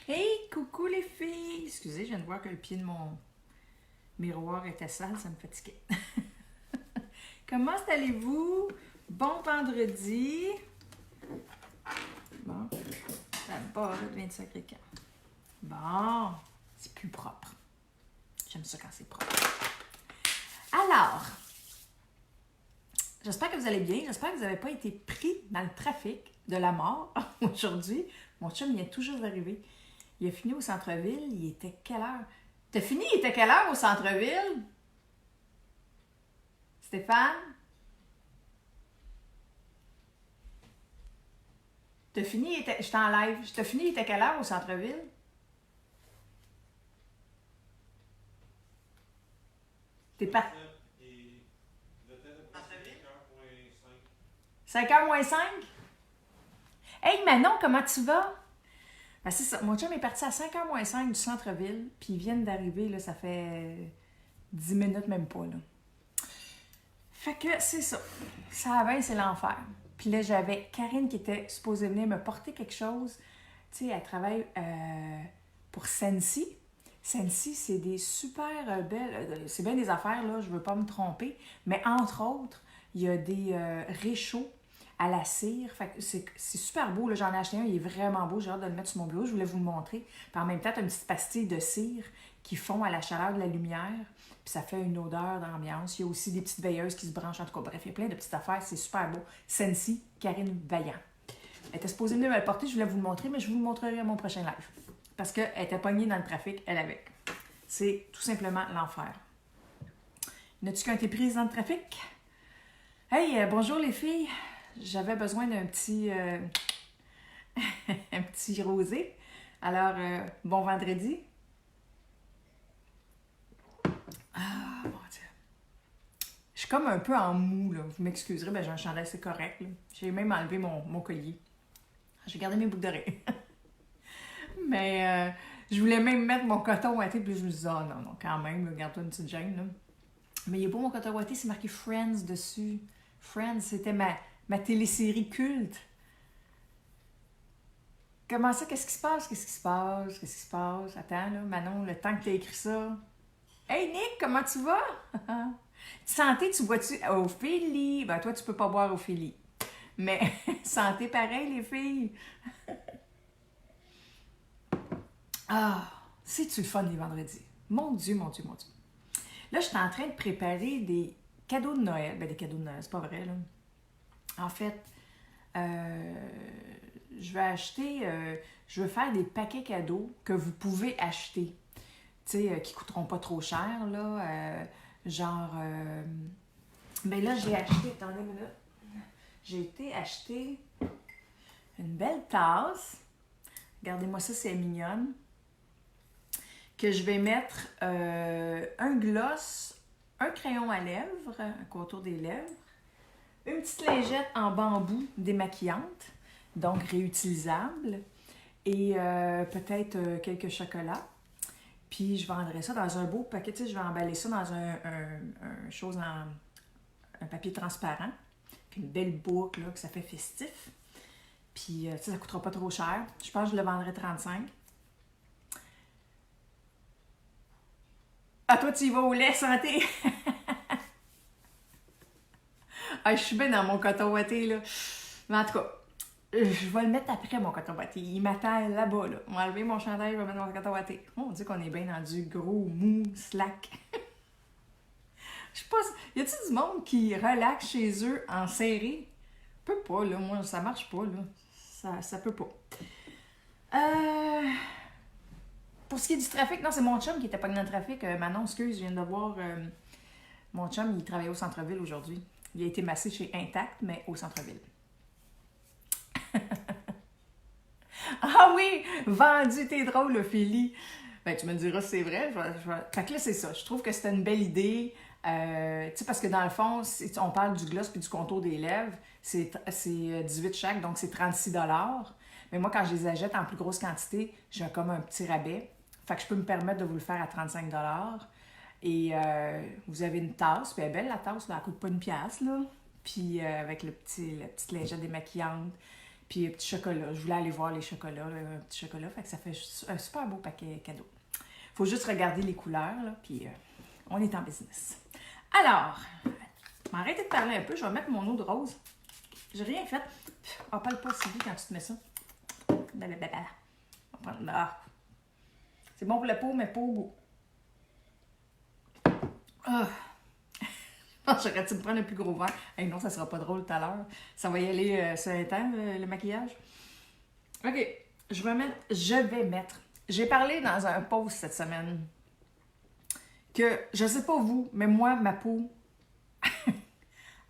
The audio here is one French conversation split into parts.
Hey, coucou les filles! Excusez, je viens de voir que le pied de mon miroir était sale, ça me fatiguait. Comment allez-vous? Bon vendredi. Bon, la barre de 25 quand. Bon, c'est plus propre. J'aime ça quand c'est propre. Alors, j'espère que vous allez bien. J'espère que vous n'avez pas été pris dans le trafic de la mort aujourd'hui. Mon chum, il est toujours arrivé. Il a fini au centre-ville. Il était quelle heure? T'as fini? Il était quelle heure au centre-ville? Stéphane? T'as fini? J'étais en live. T'as fini? Il était quelle heure au centre-ville? T'es pas... 5h moins 5? Hey Manon, comment tu vas? Ben c'est ça. Mon chum est parti à 5h moins 5 du centre-ville. Puis ils viennent d'arriver, là, ça fait 10 minutes même pas, là. Fait que c'est ça. Ça va, c'est l'enfer. Puis là, j'avais Karine qui était supposée venir me porter quelque chose. Tu sais, elle travaille pour Sensi. Sensi, c'est des super belles... c'est bien des affaires, là, je veux pas me tromper. Mais entre autres, il y a des réchauds à la cire. Fait que c'est super beau, là. J'en ai acheté un, il est vraiment beau. J'ai hâte de le mettre sur mon bureau. Je voulais vous le montrer. Puis en même temps, tu as une petite pastille de cire qui fond à la chaleur de la lumière. Puis ça fait une odeur d'ambiance. Il y a aussi des petites veilleuses qui se branchent. En tout cas, bref, il y a plein de petites affaires. C'est super beau. Sensi, Karine Vaillant. Elle était supposée venir me le porter. Je voulais vous le montrer, mais je vous le montrerai à mon prochain live. Parce qu'elle était pognée dans le trafic, elle avec. C'est tout simplement l'enfer. N'as-tu qu'un été prise dans le trafic? Hey, bonjour les filles. J'avais besoin d'un petit... un petit rosé. Alors, bon vendredi. Ah, mon Dieu. Je suis comme un peu en mou, là. Vous m'excuserez, ben j'ai un chandail, c'est correct, là. J'ai même enlevé mon collier. J'ai gardé mes boucles d'oreilles. Mais je voulais même mettre mon coton ouaté, puis je me disais, oh non, non, quand même, garde-toi une petite gêne, là. Mais il est beau mon coton ouaté, c'est marqué Friends dessus. Friends, c'était ma télésérie culte. Comment ça? Qu'est-ce qui se passe? Qu'est-ce qui se passe? Qu'est-ce qui se passe? Attends, là, Manon, le temps que tu as écrit ça. Hey Nick, comment tu vas? Santé, tu bois-tu Ophélie? Ben toi, tu peux pas boire Ophélie. Mais santé pareil, les filles. Ah, c'est-tu le fun les vendredis? Mon Dieu, mon Dieu, mon Dieu. Là, je suis en train de préparer des cadeaux de Noël. Ben, des cadeaux de Noël, c'est pas vrai, là. En fait, je vais acheter... je veux faire des paquets cadeaux que vous pouvez acheter. Tu sais, qui coûteront pas trop cher, là. Genre... ben là, j'ai acheté... Attendez une minute. J'ai été acheter une belle tasse. Regardez-moi ça, c'est mignonne. Que je vais mettre un gloss, un crayon à lèvres, un contour des lèvres, une petite lingette en bambou démaquillante, donc réutilisable, et peut-être quelques chocolats. Puis je vendrai ça dans un beau paquet, tu sais, je vais emballer ça dans un chose en un papier transparent, puis une belle boucle, là, que ça fait festif. Puis ça ne coûtera pas trop cher. Je pense que je le vendrai 35. Ah, toi, tu y vas au lait, santé! Ah, je suis bien dans mon coton ouaté, là. Mais en tout cas, je vais le mettre après, mon coton ouaté. Il m'attend là-bas, là. On va enlever mon chandail, je vais mettre mon coton ouaté. On dit qu'on est bien dans du gros, mou, slack. Je sais pas, y a-t-il du monde qui relaxe chez eux en serré? Peut pas, là. Moi, ça marche pas, là. Ça peut pas. Pour ce qui est du trafic, non, c'est mon chum qui était pas dans le trafic. Manon, excuse, je viens de voir... mon chum, il travaillait au centre-ville aujourd'hui. Il a été massé chez Intact, mais au centre-ville. Ah oui! Vendu, t'es drôle, Ophélie! Ben, tu me diras si c'est vrai. Fait que là, c'est ça. Je trouve que c'était une belle idée. Tu sais, parce que dans le fond, on parle du gloss puis du contour des lèvres. C'est 18 chaque, donc c'est 36$. Mais moi, quand je les achète en plus grosse quantité, j'ai comme un petit rabais. Fait que je peux me permettre de vous le faire à 35$. Et vous avez une tasse, puis elle est belle la tasse, là, elle coûte pas une pièce, là. Puis avec la petite lingette démaquillante. Puis petit chocolat. Je voulais aller voir les chocolats, là, un petit chocolat. Fait que ça fait un super beau paquet cadeau. Faut juste regarder les couleurs, là, puis on est en business. Alors, m'arrêtez de parler un peu. Je vais mettre mon eau de rose. J'ai rien fait. Ah, parle pas si vite quand tu te mets ça. Blablabla. On va prendre là. C'est bon pour la peau, mais pas au goût. Ah. J'aurais-tu me prendre un plus gros verre? Hey, non, ça sera pas drôle tout à l'heure. Ça va y aller sur un temps, le maquillage. OK. Je vais mettre. J'ai parlé dans un post cette semaine que, je sais pas vous, mais moi, ma peau,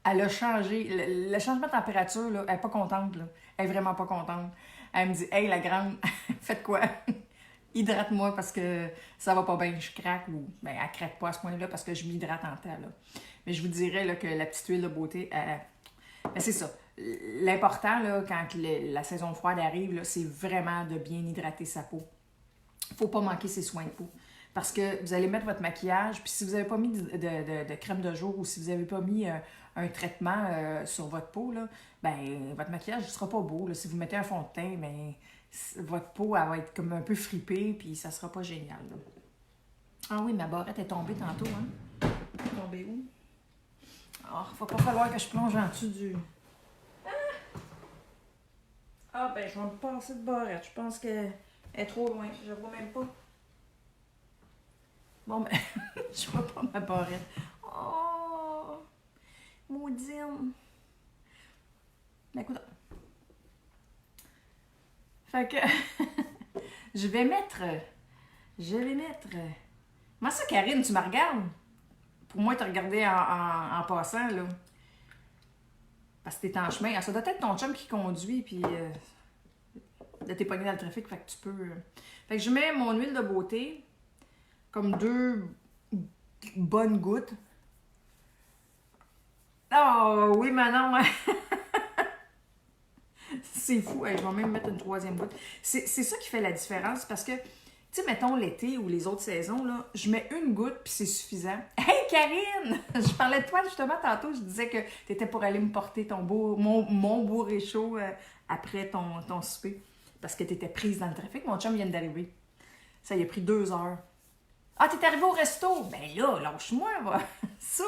elle a changé. Le changement de température, là, elle n'est pas contente. Là. Elle est vraiment pas contente. Elle me dit, hey, la grande, faites quoi? Hydrate-moi parce que ça va pas bien, je craque. Ou, ben, elle craque pas à ce point-là parce que je m'hydrate en temps. Là. Mais je vous dirais là, que la petite huile de beauté, ben, c'est ça. L'important, là, quand la saison froide arrive, c'est vraiment de bien hydrater sa peau. Faut pas manquer ses soins de peau. Parce que vous allez mettre votre maquillage, puis si vous n'avez pas mis de crème de jour ou si vous n'avez pas mis un traitement sur votre peau, là, ben, votre maquillage ne sera pas beau. Là. Si vous mettez un fond de teint, ben, votre peau elle va être comme un peu fripée, puis ça sera pas génial. Là. Ah oui, ma barrette est tombée tantôt. Hein? Elle est tombée où? Ah, il va pas falloir que je plonge en dessous du... Ah, ben, je vais me passer de barrette. Je pense qu'elle est trop loin. Je la vois même pas. Bon, ben, je vois pas ma barrette. Oh! Maudine! Ben, écoute. Fait que... je vais mettre... Comment ça, Karine, tu me regardes? Pour moi, t'as regardé en passant, là. Parce que t'es en chemin. Ça doit être ton chum qui conduit, puis... là, t'es pogné dans le trafic, fait que tu peux... Fait que je mets mon huile de beauté, comme 2 bonnes gouttes. Oh, oui, Manon! C'est fou. Hey, je vais même mettre une 3e goutte. C'est ça qui fait la différence, parce que, tu sais, mettons l'été ou les autres saisons, là, je mets une goutte, puis c'est suffisant. Hey, Karine! Je parlais de toi, justement, tantôt. Je disais que t'étais pour aller me porter mon beau réchaud après ton souper. Parce que t'étais prise dans le trafic. Mon chum vient d'arriver. Ça y a pris 2 heures. Ah, t'es arrivé au resto? Ben là, lâche-moi, va. Ça.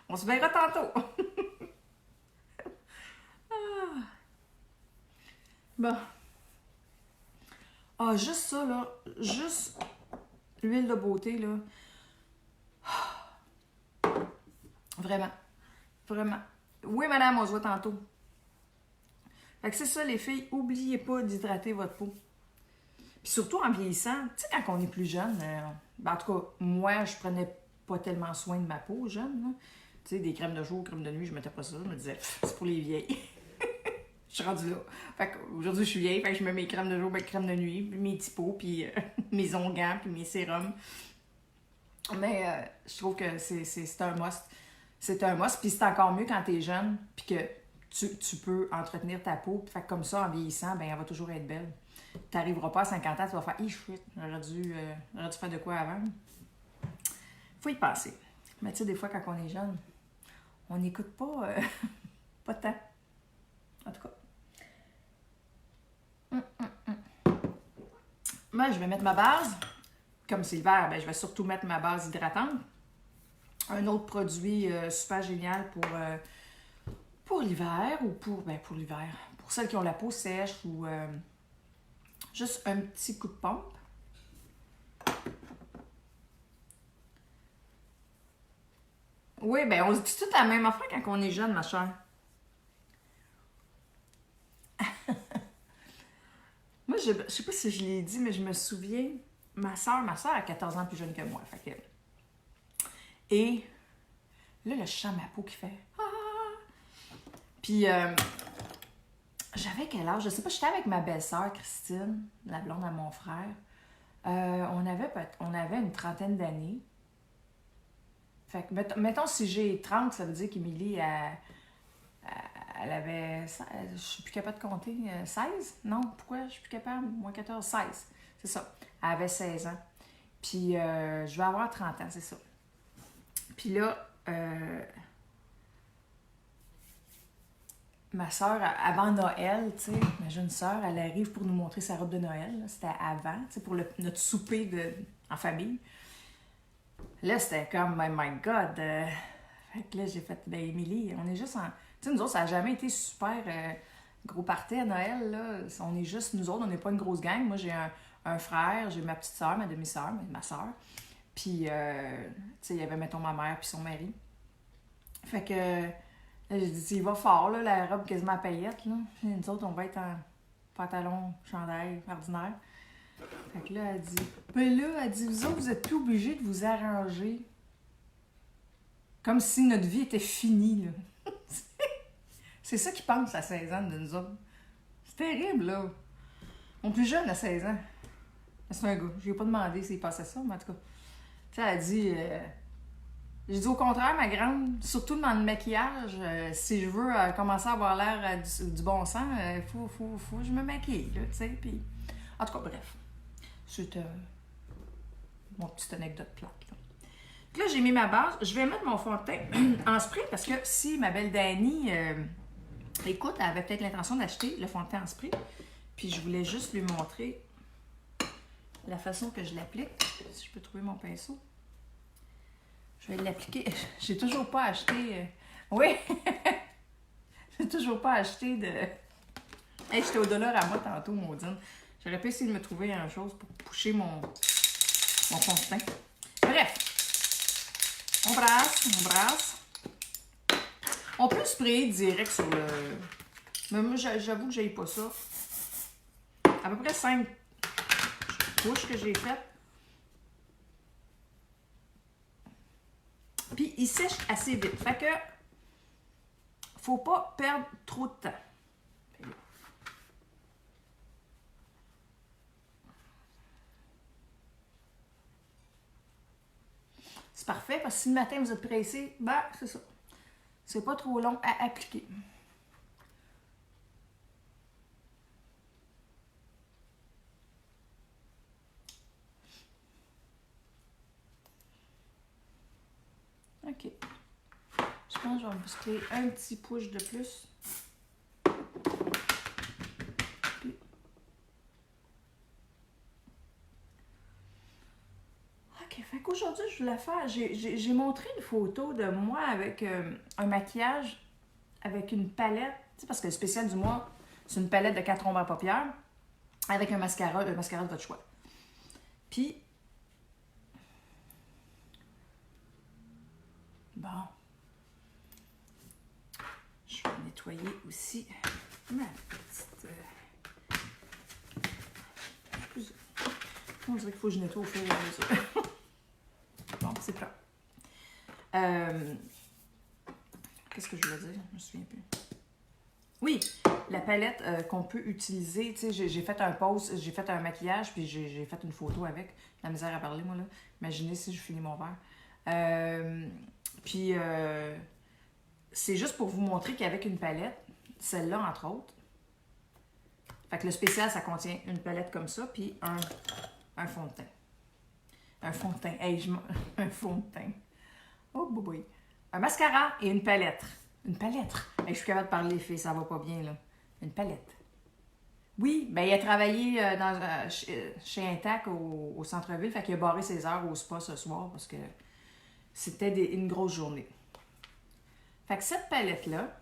On se verra tantôt. Ah. Bon. Ah, juste ça, là. Juste l'huile de beauté, là. Vraiment. Vraiment. Oui, madame, on se voit tantôt. Fait que c'est ça, les filles. Oubliez pas d'hydrater votre peau. Puis surtout en vieillissant, tu sais, quand on est plus jeune, ben en tout cas, moi, je prenais pas tellement soin de ma peau jeune. Tu sais, des crèmes de jour, crèmes de nuit, je mettais pas ça. Je me disais, c'est pour les vieilles. Je suis rendue là. Fait qu'aujourd'hui, je suis vieille, fait que je mets mes crèmes de jour, mes crèmes de nuit, puis mes petits pots, puis mes onguents, puis mes sérums. Mais je trouve que c'est un must. C'est un must, puis c'est encore mieux quand t'es jeune, puis que tu peux entretenir ta peau. Fait que comme ça, en vieillissant, ben elle va toujours être belle. T'arriveras pas à 50 ans, tu vas faire « shit, j'aurais dû faire de quoi avant? » Faut y penser. Mais tu sais, des fois, quand on est jeune, on n'écoute pas, pas tant. En tout cas. Moi, je vais mettre ma base. Comme c'est l'hiver, ben, je vais surtout mettre ma base hydratante. Un autre produit super génial pour l'hiver ou pour l'hiver. Pour celles qui ont la peau sèche ou juste un petit coup de pompe. Oui, ben on se dit tout la même affaire quand on est jeune, ma chère. Moi, je sais pas si je l'ai dit, mais je me souviens, ma soeur a 14 ans plus jeune que moi. Fait que... Et là, je sens ma peau qui fait « Ah! » Puis, j'avais quel âge? Je sais pas, j'étais avec ma belle-sœur, Christine, la blonde à mon frère. On avait une trentaine d'années. Fait que, mettons, si j'ai 30, ça veut dire qu'Émilie, elle avait, je suis plus capable de compter, 16? Non, pourquoi je suis plus capable? Moins 14, 16. C'est ça. Elle avait 16 ans. Puis, je vais avoir 30 ans, c'est ça. Puis là, ma soeur, avant Noël, tu sais, ma jeune soeur, elle arrive pour nous montrer sa robe de Noël. C'était avant, tu sais, pour notre souper en famille. Là, c'était comme, oh my God. Fait que là, j'ai fait, ben, Émilie, on est juste en. Tu sais, nous autres, ça n'a jamais été super gros party à Noël, là. On est juste, nous autres, on n'est pas une grosse gang. Moi, j'ai un frère, j'ai ma petite soeur, ma demi-soeur, ma soeur. Puis, tu sais, il y avait, mettons, ma mère puis son mari. Fait que, là, j'ai dit, il va fort, là, la robe quasiment à paillettes, là. Puis nous autres, on va être en pantalon, chandail, ordinaire. Fait que là, elle dit, ben là, elle dit, vous autres, vous êtes plus obligés de vous arranger. Comme si notre vie était finie, là. C'est ça qu'ils pensent à 16 ans de nous autres. C'est terrible, là. Mon plus jeune a 16 ans. C'est un gars. Je lui ai pas demandé s'il passait ça, mais en tout cas. Tu sais, elle a dit... J'ai dit au contraire, ma grande, surtout dans le maquillage, si je veux commencer à avoir l'air du bon sens, il faut que je me maquille, là, tu sais. Puis... En tout cas, bref. C'est mon petite anecdote plate, là. Là, j'ai mis ma base. Je vais mettre mon fond de teint en spray parce que si ma belle Dani écoute, elle avait peut-être l'intention d'acheter le fond de teint en spray. Puis je voulais juste lui montrer la façon que je l'applique. Si je peux trouver mon pinceau. Je vais l'appliquer. J'ai toujours pas acheté... Oui! J'ai toujours pas acheté de... Hey, j'étais au dollar à moi tantôt, maudine. J'aurais pu essayer de me trouver une chose pour coucher mon fond de teint. Bref! On brasse. On peut sprayer direct sur le... Mais moi, j'avoue que j'aille pas ça. À peu près 5 couches que j'ai faites. Puis, il sèche assez vite. Fait que, faut pas perdre trop de temps. C'est parfait, parce que si le matin vous êtes pressé, ben, c'est ça. C'est pas trop long à appliquer. OK. Je pense que je vais me sprayer un petit push de plus. Puis... OK, fait qu'aujourd'hui, je voulais faire... J'ai montré une photo de moi avec un maquillage avec une palette. Tu sais, parce que le spécial du mois, c'est une palette de 4 ombres à paupières avec un mascara, le mascara de votre choix. Puis... Bon... Je vais nettoyer aussi ma petite... On dirait qu'il faut que je nettoie au fur et à mesure. Bon, c'est plat. Qu'est-ce que je voulais dire? Je me souviens plus. Oui, la palette qu'on peut utiliser. Tu sais, j'ai fait un pose, j'ai fait un maquillage, puis j'ai fait une photo avec. La misère à parler, moi, là. Imaginez si je finis mon verre. Puis... c'est juste pour vous montrer qu'avec une palette, celle-là entre autres, fait que le spécial, ça contient une palette comme ça, puis un fond de teint. Un fond de teint. Hey, un fond de teint. Oh, boy. Un mascara et une palette. Une palette. Hey, je suis capable de parler, filles, ça va pas bien, là. Une palette. Oui, ben il a travaillé chez Intac au centre-ville, fait qu'il a barré ses heures au spa ce soir parce que c'était une grosse journée. Fait que cette palette-là,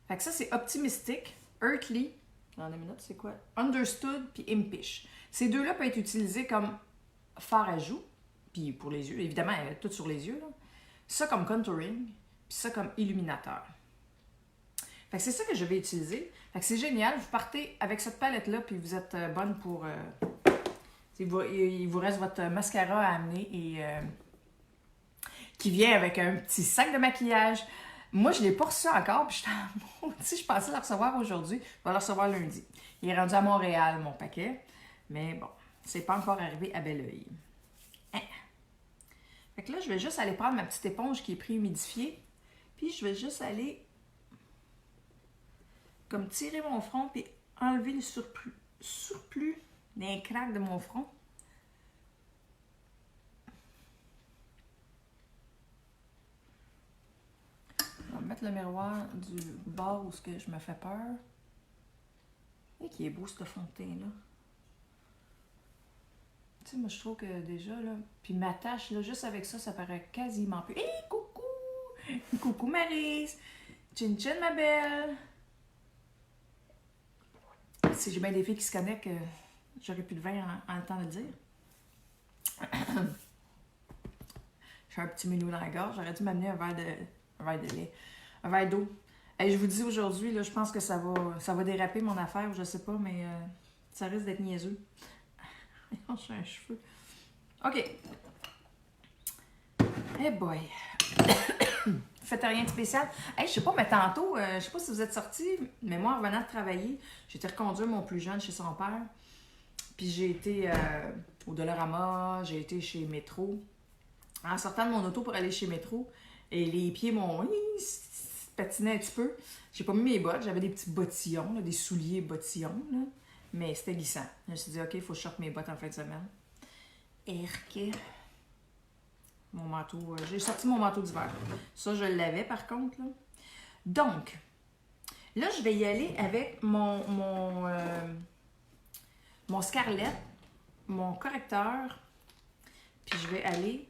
fait que ça, c'est Optimistic, Earthly, dans une minute, c'est quoi? Understood, puis Impish. Ces deux-là peuvent être utilisés comme fard à joues, puis pour les yeux, évidemment, tout sur les yeux, là. Ça comme contouring, puis ça comme illuminateur. Fait que c'est ça que je vais utiliser. Fait que c'est génial, vous partez avec cette palette-là, puis vous êtes bonne pour... il vous reste votre mascara à amener et... qui vient avec un petit sac de maquillage. Moi, je ne l'ai pas reçu encore, puis je pensais le recevoir aujourd'hui. Je vais le recevoir lundi. Il est rendu à Montréal, mon paquet. Mais bon, c'est pas encore arrivé à Belleuil. Hein? Fait que là, je vais juste aller prendre ma petite éponge qui est préhumidifiée. Puis je vais juste aller comme tirer mon front, puis enlever le surplus d'un craque de mon front. mettre le miroir du bord où je me fais peur. Et qui est beau, ce fond de teint-là. Tu sais, moi, je trouve que déjà, là... Puis ma tache, là, juste avec ça, ça paraît quasiment plus... Hé, coucou! Coucou, Maryse! Chin chin, ma belle! Si j'ai bien des filles qui se connectent, j'aurais plus de vin en le temps de le dire. J'ai un petit minou dans la gorge. J'aurais dû m'amener un verre de lait. Un verre d'eau. Et je vous dis aujourd'hui, là, je pense que ça va déraper mon affaire, je sais pas, mais ça risque d'être niaiseux. J'ai un cheveu. OK. Eh boy. Faites rien de spécial. Hey, je sais pas, mais tantôt, je sais pas si vous êtes sortis, mais moi, en revenant de travailler, j'ai été reconduire mon plus jeune chez son père. Puis j'ai été au Dollarama, j'ai été chez Métro. En sortant de mon auto pour aller chez Métro, et les pieds m'ont patiné un petit peu. J'ai pas mis mes bottes, j'avais des petits bottillons, là, des souliers bottillons, là, mais c'était glissant. Je me suis dit, OK, il faut que je sorte mes bottes en fin de semaine. Erk. Mon manteau, j'ai sorti mon manteau d'hiver. Ça, je l'avais par contre. Là. Donc, là, je vais y aller avec mon Scarlett, mon correcteur, puis je vais aller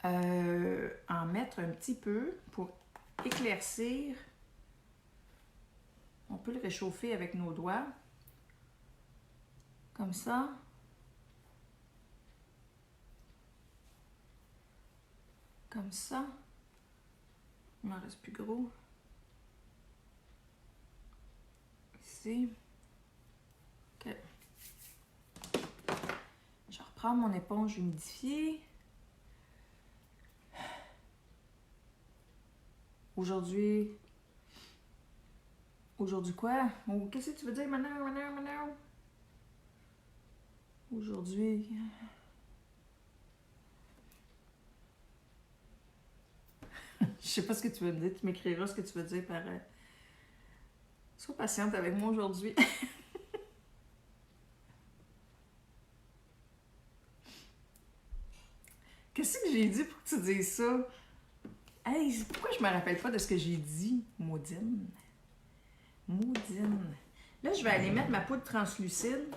en mettre un petit peu pour éclaircir. On peut le réchauffer avec nos doigts. Comme ça. Comme ça. Il m'en reste plus gros. Ici. OK. Je reprends mon éponge humidifiée. Aujourd'hui quoi? Oh, qu'est-ce que tu veux dire maintenant? Aujourd'hui... Je sais pas ce que tu veux me dire. Tu m'écriras ce que tu veux dire par... Sois patiente avec moi aujourd'hui. Qu'est-ce que j'ai dit pour que tu dises ça? Hey, pourquoi je me rappelle pas de ce que j'ai dit? Maudine. Là, je vais aller mettre ma poudre translucide.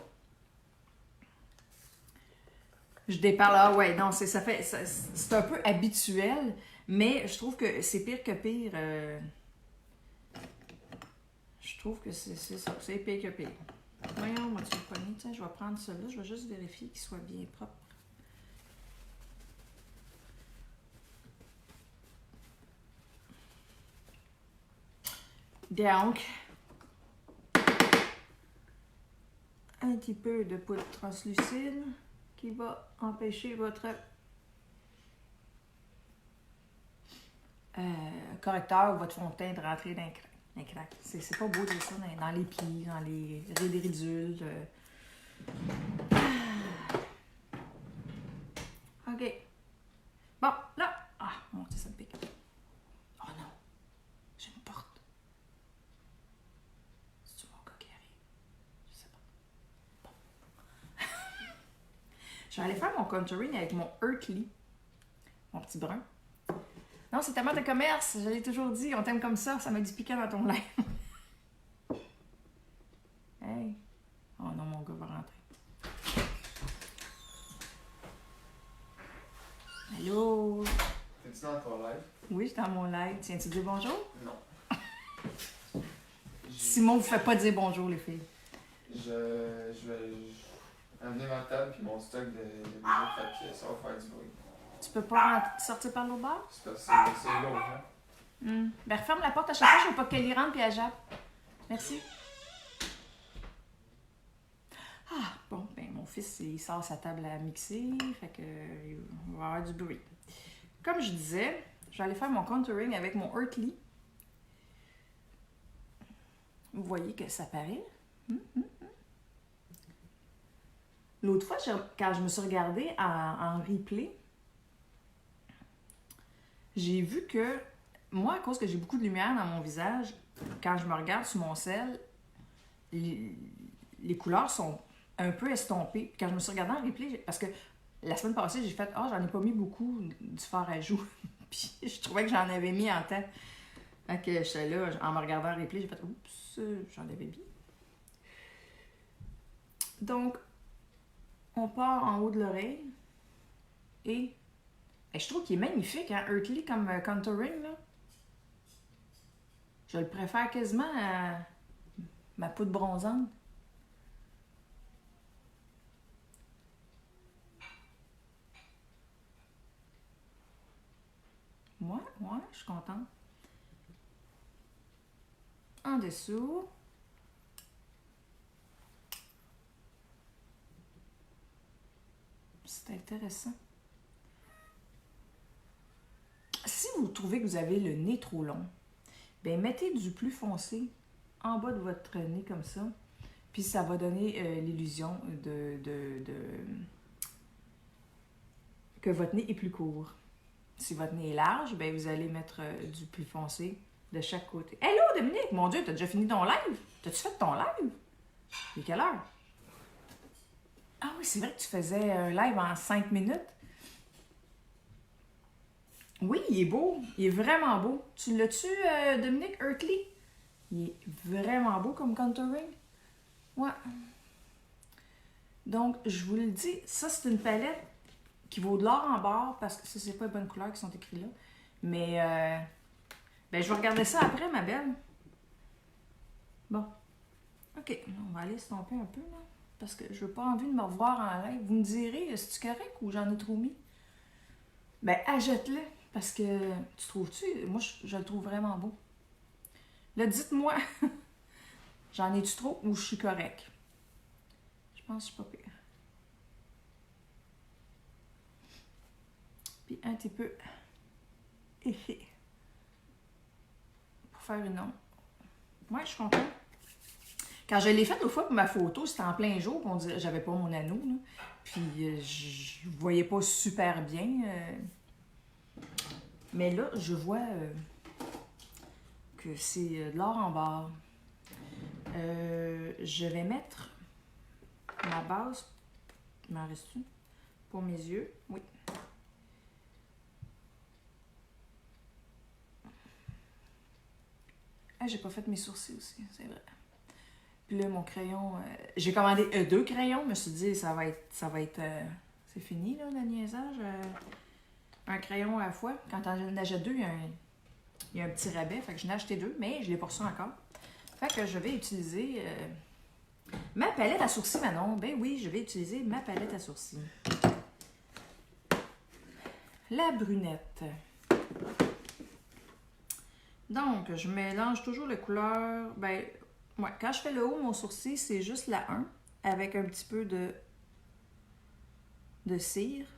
Je déparle. Ah ouais, non, c'est un peu habituel, mais je trouve que c'est pire que pire. Je trouve que c'est ça, c'est pire que pire. Voyons, moi, tu le pognes. Tiens, je vais prendre celui-là, je vais juste vérifier qu'il soit bien propre. Donc, un petit peu de poudre translucide qui va empêcher votre correcteur ou votre fond de teint de rentrer dans les craques. C'est pas beau de dire ça dans les plis, dans les ridules. OK. Bon, là. Ah, mon Dieu, ça me pique. Oh non. J'ai une porte. C'est-tu mon gars qui arrive? Je sais pas. Bon. Je vais aller faire mon contouring avec mon Earthly. Mon petit brun. Non, c'est tellement de commerce. Je l'ai toujours dit. On t'aime comme ça. Ça met du piquant dans ton lait. Hey. Oh non, mon gars va rentrer. Allô? T'es-tu dans ton live? Oui, je suis dans mon live. Tiens-tu dire bonjour? Non. Simon vous fait pas dire bonjour, les filles. Je vais amener ma table puis mon stock de billets de papier. Ça va faire du bruit. Tu peux pas sortir par l'autre bord? C'est parce que c'est lourd, hein? Ben, referme la porte à chaque fois. Je veux pas qu'elle y rentre puis elle jappe. Merci. Ah, bon, ben, mon fils, il sort sa table à mixer. Fait que il va y avoir du bruit. Comme je disais, je vais aller faire mon contouring avec mon Earthly. Vous voyez que ça paraît. L'autre fois, quand je me suis regardée en replay, j'ai vu que moi, à cause que j'ai beaucoup de lumière dans mon visage, quand je me regarde sur mon sel, les couleurs sont un peu estompées. Quand je me suis regardée en replay, parce que la semaine passée, j'ai fait « Ah, j'en ai pas mis beaucoup du fard à joues. » Puis je trouvais que j'en avais mis en temps. Fait que j'étais là, en me regardant en replay, j'ai fait « Oups, j'en avais mis. » Donc, on part en haut de l'oreille. Et je trouve qu'il est magnifique, hein, Earthly comme contouring, là. Je le préfère quasiment à ma poudre bronzante. Ouais, je suis contente. En dessous. C'est intéressant. Si vous trouvez que vous avez le nez trop long, bien mettez du plus foncé en bas de votre nez comme ça. Puis ça va donner l'illusion que votre nez est plus court. Si votre nez est large, bien vous allez mettre du plus foncé de chaque côté. Hello Dominique! Mon Dieu, t'as déjà fini ton live? T'as-tu fait ton live? Il est quelle heure? Ah oui, c'est vrai que tu faisais un live en 5 minutes. Oui, il est beau. Il est vraiment beau. Tu l'as-tu, Dominique Earthly? Il est vraiment beau comme contouring. Ouais. Donc, je vous le dis, ça, c'est une palette qui vaut de l'or en barre parce que ça, c'est pas les bonnes couleurs qui sont écrites là. Mais, ben, je vais regarder ça après, ma belle. Bon. OK. On va aller estomper un peu, là. Parce que je n'ai pas envie de me revoir en live. Vous me direz, est-ce que c'est correct ou j'en ai trop mis? Ben, achète-le. Parce que, tu trouves-tu? Moi, je le trouve vraiment beau. Là, dites-moi, j'en ai-tu trop ou je suis correct? Je pense que je suis pas pire. Puis un petit peu pour faire une ombre. Ouais, je suis contente. Quand je l'ai faite l'autre fois pour ma photo, c'était en plein jour, j'avais pas mon anneau, là. Puis je voyais pas super bien. Mais là, je vois que c'est de l'or en barre. Je vais mettre ma base. Il m'en reste-tu? Pour mes yeux. Oui. Ah, j'ai pas fait mes sourcils aussi, c'est vrai. Puis là, mon crayon... j'ai commandé 2 crayons. Je me suis dit, ça va être c'est fini, là, le niaisage. Un crayon à la fois. Quand on achète 2, il y a un petit rabais. Fait que j'en ai acheté 2, mais je l'ai pas reçu encore. Fait que je vais utiliser ma palette à sourcils, Manon. Ben oui, je vais utiliser ma palette à sourcils. La brunette. Donc, je mélange toujours les couleurs. Ben, ouais, quand je fais le haut, mon sourcil, c'est juste la 1 avec un petit peu de cire.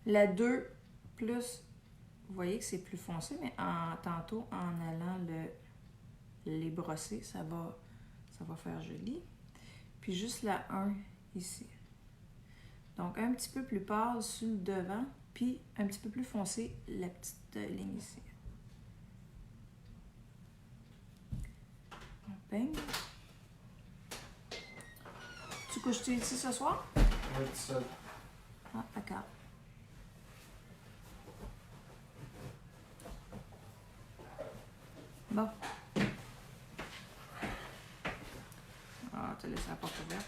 La 2 plus, vous voyez que c'est plus foncé, mais tantôt, en allant les brosser, ça va faire joli. Puis juste la 1 ici. Donc, un petit peu plus pâle sur le devant, puis un petit peu plus foncé, la petite ligne ici. On peigne. Tu couches-tu ici ce soir? Oui, tout seul. Ah, d'accord. Bon. Ah, t'as laissé la porte ouverte.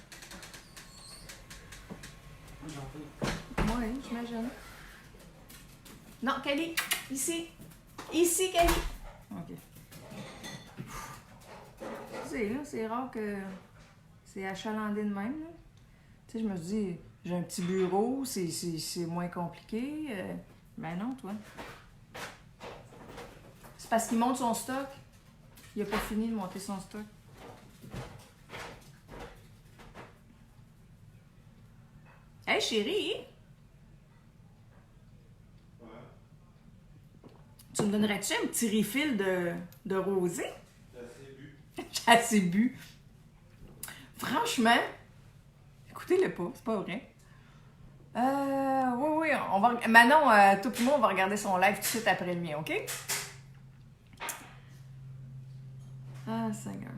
Oui, j'imagine. Non, Kelly, ici. Ici, Kelly. OK. C'est rare que c'est achalandé de même. Là. Tu sais, je me dis, j'ai un petit bureau, c'est moins compliqué. Ben non, toi. C'est parce qu'il monte son stock. Il n'a pas fini de monter son stock. Hey, chérie! Ouais. Tu me donnerais-tu un petit refill de rosé? J'ai assez bu. J'ai assez bu. Franchement, écoutez-le pas, c'est pas vrai. Oui, on va... Manon, tout le monde, on va regarder son live tout de suite après le mien, OK? Ah, Seigneur.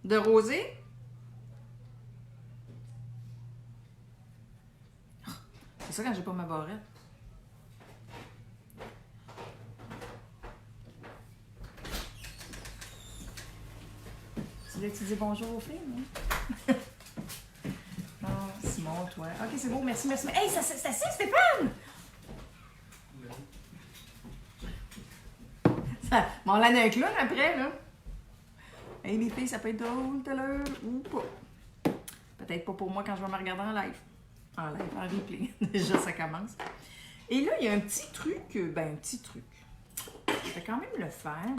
De rosé? C'est ça quand j'ai pas ma barrette. Tu veux que tu dis bonjour aux filles, non? Non, Simon, toi. Ok, c'est beau, merci, merci. Hey, c'est assez, Stéphane! Ça, bon, on en a un clown après, là. Hey, les filles, ça peut être drôle tout à l'heure ou pas. Peut-être pas pour moi quand je vais me regarder en live. En live, en replay. Déjà, ça commence. Et là, il y a un petit truc. Ben, un petit truc. Je vais quand même le faire.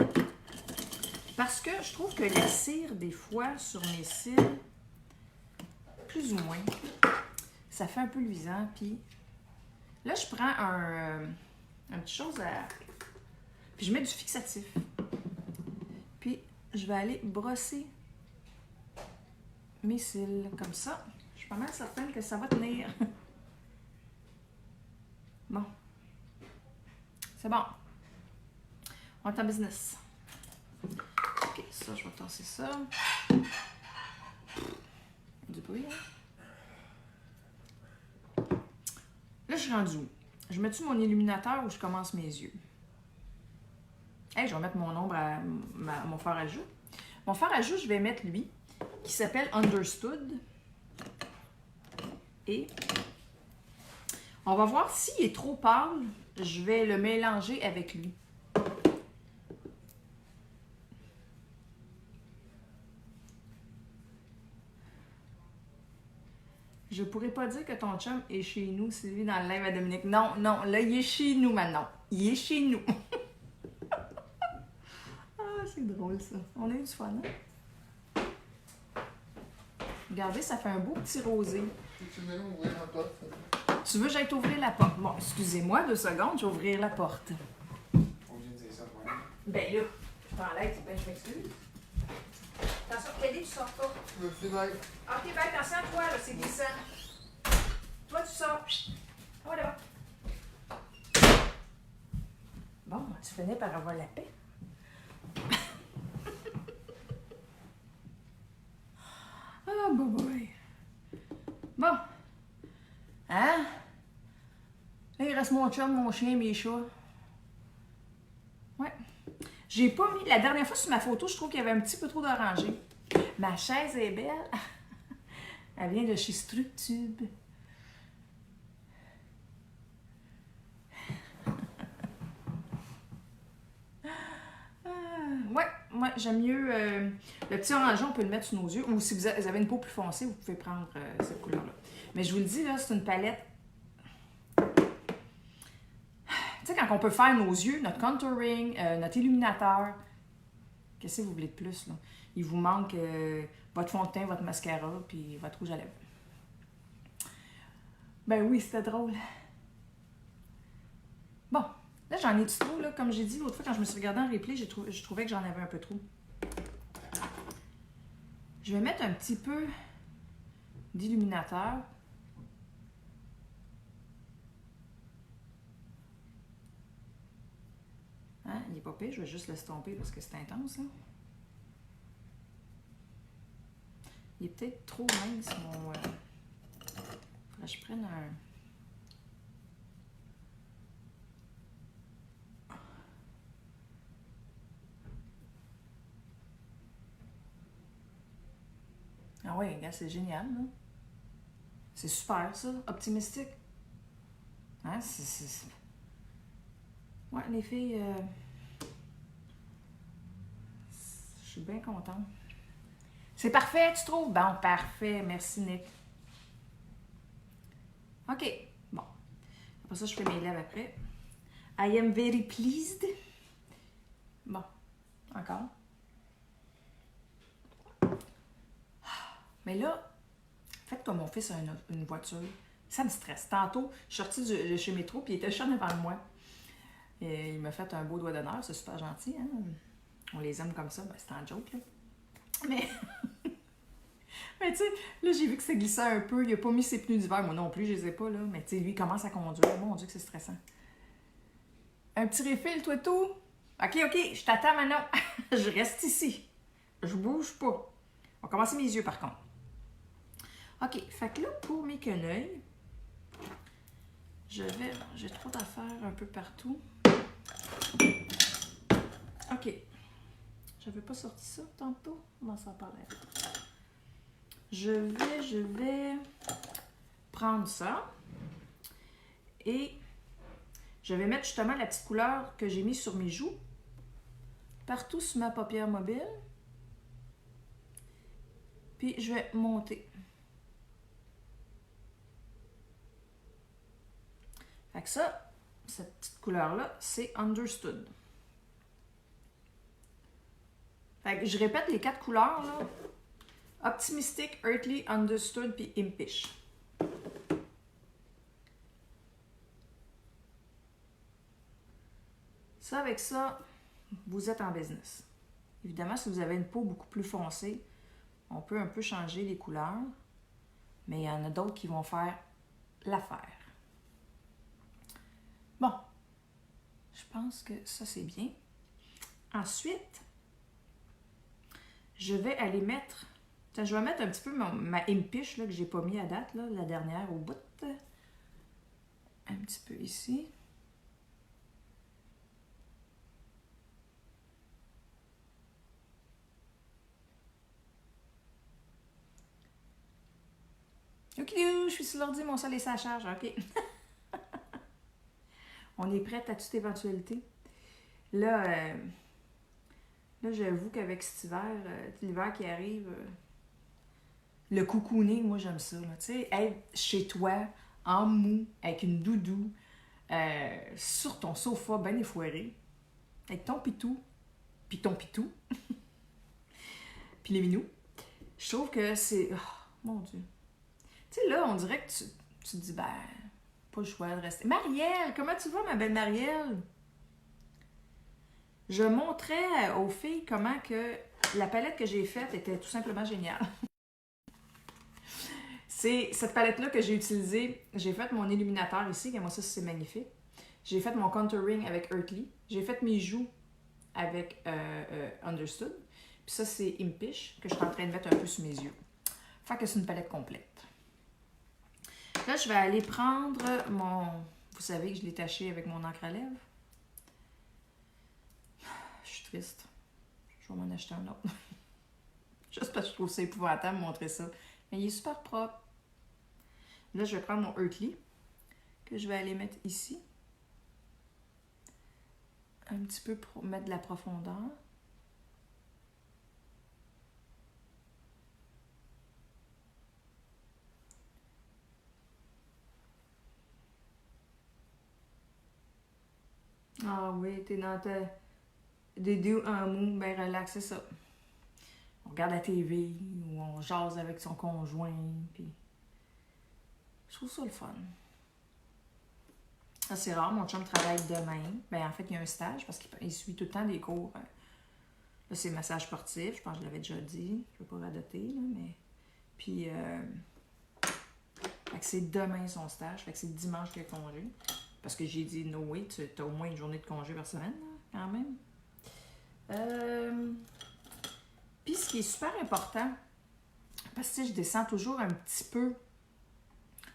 Parce que je trouve que la cire, des fois, sur mes cils, plus ou moins, ça fait un peu luisant. Puis là, je prends un petit chose à... Puis je mets du fixatif. Puis je vais aller brosser mes cils comme ça. Je suis pas mal certaine que ça va tenir. Bon. C'est bon. On est en business. Ok, ça, je vais tasser ça. Du bruit, hein? Là, je suis rendue où? Je mets-tu mon illuminateur ou je commence mes yeux? Hey, je vais mettre mon ombre à mon fard à joues. Mon fard à joues, je vais mettre lui, qui s'appelle Understood. Et on va voir s'il est trop pâle, je vais le mélanger avec lui. Je pourrais pas dire que ton chum est chez nous, c'est lui dans le live à Dominique. Non, non, là, il est chez nous maintenant. Il est chez nous. Ah, c'est drôle, ça. On a eu du fun, hein? Regardez, ça fait un beau petit rosé. Tu veux ouvrir la porte? Tu veux que j'aille t'ouvrir la porte? Bon, excusez-moi 2 secondes, je vais ouvrir la porte. Obligé de dire ça, moi. Ben là, je t'enlève, ben je m'excuse. Attention, Kelly, tu sors pas. Le final. Ok, ben attention à toi, là, c'est glissant. Toi, tu sors. Voilà. Bon, tu finis par avoir la paix. Ah, boy. Bon. Hein? Là, il reste mon chum, mon chien, mes chats. Ouais. J'ai pas mis... La dernière fois, sur ma photo, je trouve qu'il y avait un petit peu trop d'orangé. Ma chaise est belle. Elle vient de chez Structube. Ouais, moi j'aime mieux le petit orangé, on peut le mettre sur nos yeux. Ou si vous avez une peau plus foncée, vous pouvez prendre cette couleur-là. Mais je vous le dis, là, c'est une palette. Tu sais, quand on peut faire nos yeux, notre contouring, notre illuminateur, qu'est-ce que vous voulez de plus, là? Il vous manque votre fond de teint, votre mascara, puis votre rouge à lèvres. Ben oui, c'était drôle. Bon. Là, j'en ai du trop, là. Comme j'ai dit l'autre fois, quand je me suis regardée en replay, je trouvais que j'en avais un peu trop. Je vais mettre un petit peu d'illuminateur. Hein? Il est pas pire, je vais juste l'estomper parce que c'est intense, là. Il est peut-être trop mince, mon... Faudrait que je prenne un... Ah ouais, regarde, c'est génial, là. C'est super, ça. Optimistique. Hein? Ouais, les filles... Je suis bien contente. C'est parfait, tu trouves? Bon, parfait. Merci, Nick. OK. Bon. Après ça, je fais mes lèvres après. I am very pleased. Bon. Encore. Mais là, faites comme mon fils a une voiture. Ça me stresse. Tantôt, je suis sortie de chez Métro, puis il était juste devant moi. Et il m'a fait un beau doigt d'honneur. C'est super gentil, hein? On les aime comme ça. Ben, c'est un joke, là. Mais... Mais tu sais, là, j'ai vu que ça glissait un peu. Il a pas mis ses pneus d'hiver. Moi non plus, je les ai pas, là. Mais tu sais, lui, il commence à conduire. Mon Dieu, que c'est stressant. Un petit refill, toi, tout? OK, je t'attends maintenant. Je reste ici. Je bouge pas. On va commencer mes yeux par contre. OK, fait que là, pour mes quenouilles, j'ai trop d'affaires un peu partout. OK. J'avais pas sorti ça tantôt. On va s'en parler. Je vais prendre ça et je vais mettre justement la petite couleur que j'ai mise sur mes joues partout sur ma paupière mobile. Puis je vais monter. Fait que ça, cette petite couleur-là, c'est Understood. Fait que je répète les 4 couleurs, là. Optimistic, Earthly, Understood, puis Impish. Ça, avec ça, vous êtes en business. Évidemment, si vous avez une peau beaucoup plus foncée, on peut un peu changer les couleurs, mais il y en a d'autres qui vont faire l'affaire. Bon, je pense que ça, c'est bien. Ensuite, je vais aller mettre... Je vais mettre un petit peu ma Impish là, que j'ai pas mis à date, là, la dernière au bout. Un petit peu ici. Ok, je suis sur l'ordi, mon sol est sa charge. Ok. On est prête à toute éventualité. Là, j'avoue qu'avec cet hiver, l'hiver qui arrive, le cocooning, moi j'aime ça. Tu sais, être chez toi, en mou, avec une doudou, sur ton sofa bien effoiré, avec ton pitou, puis ton pitou, puis les minous. Je trouve que c'est... Oh, mon Dieu. Tu sais, là, on dirait que tu te dis, ben, pas le choix de rester. Marielle, comment tu vas, ma belle Marielle? Je montrais aux filles comment que la palette que j'ai faite était tout simplement géniale. C'est cette palette-là que j'ai utilisée. J'ai fait mon illuminateur ici, et moi ça c'est magnifique. J'ai fait mon contouring avec Earthly. J'ai fait mes joues avec Understood. Puis ça c'est Impish, que je suis en train de mettre un peu sur mes yeux. Fait que c'est une palette complète. Là, je vais aller prendre mon... Vous savez que je l'ai taché avec mon encre à lèvres. Je suis triste. Je vais m'en acheter un autre. Juste parce que je trouve ça épouvantable de montrer ça. Mais il est super propre. Là, je vais prendre mon Earthly, que je vais aller mettre ici. Un petit peu pour mettre de la profondeur. Ah oui, t'es dans ta... Des deux en mou, ben relax, c'est ça. On regarde la TV, ou on jase avec son conjoint, puis... Je trouve ça le fun. Ah, c'est rare, mon chum travaille demain. Ben en fait, il y a un stage, parce qu'il suit tout le temps des cours. Là, c'est massage sportif, je pense que je l'avais déjà dit. Je ne veux pas radoter, là, mais... Puis, fait que c'est demain son stage, fait que c'est dimanche qu'il y a congé. Parce que j'ai dit, no way, tu as au moins une journée de congé par semaine, là, quand même. Puis ce qui est super important, parce que je descends toujours un petit peu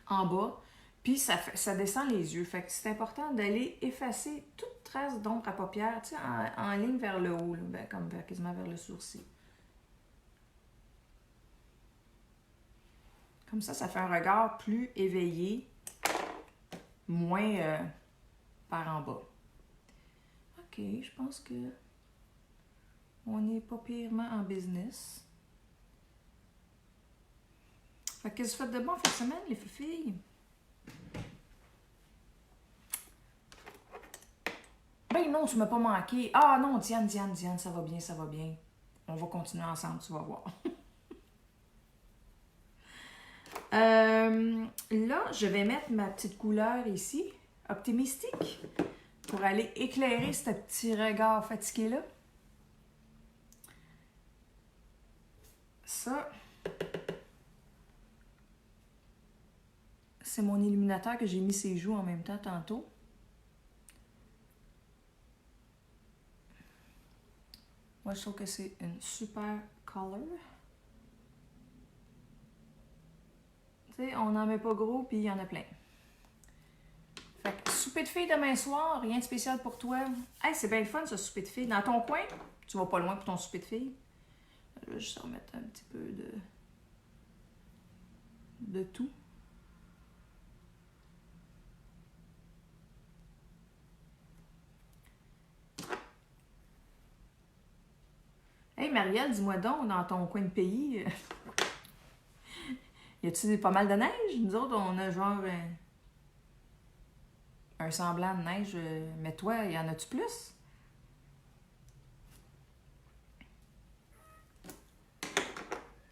en bas, puis ça descend les yeux. Fait que c'est important d'aller effacer toute trace d'ombre à paupières, tu sais, en ligne vers le haut, là, ben, comme quasiment vers le sourcil. Comme ça fait un regard plus éveillé, moins par en bas. Ok, je pense que on n'est pas pirement en business. Fait que qu'est-ce que vous faites de bon en fin de semaine, les filles? Ben non, tu m'as pas manqué. Ah non, Diane, ça va bien, ça va bien. On va continuer ensemble, tu vas voir. Là, je vais mettre ma petite couleur ici, optimistique, pour aller éclairer ce petit regard fatigué-là. Ça, c'est mon illuminateur que j'ai mis ses joues en même temps tantôt. Moi, je trouve que c'est une super color. Tu sais, on n'en met pas gros, puis il y en a plein. Fait que souper de filles demain soir, rien de spécial pour toi. Hey, c'est bien le fun, ce souper de filles. Dans ton coin, tu vas pas loin pour ton souper de filles. Je vais juste remettre un petit peu de tout. Hey, Marielle, dis-moi donc, dans ton coin de pays, y a-tu pas mal de neige? Nous autres, on a genre un semblant de neige. Mais toi, y en a-tu plus?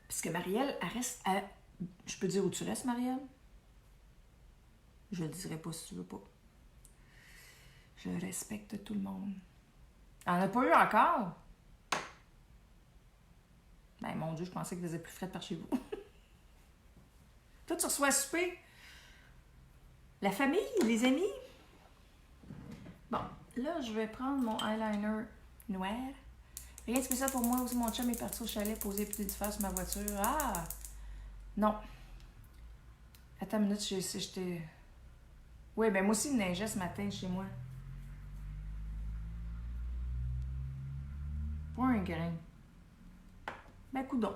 Parce que Marielle, elle reste à... Je peux dire où tu restes, Marielle? Je le dirai pas si tu veux pas. Je respecte tout le monde. Elle en a pas eu encore? Ben, mon Dieu, je pensais qu'il faisait plus frais par chez vous. Toi, tu reçois à souper? La famille, les amis? Bon, là, je vais prendre mon eyeliner noir. Rien de spécial pour moi aussi. Mon chum est parti au chalet poser les petites faire sur ma voiture. Ah! Non. Attends une minute, j'étais... Oui, ben moi aussi, il neigeait ce matin chez moi. Pas un grain. Ben, coudonc.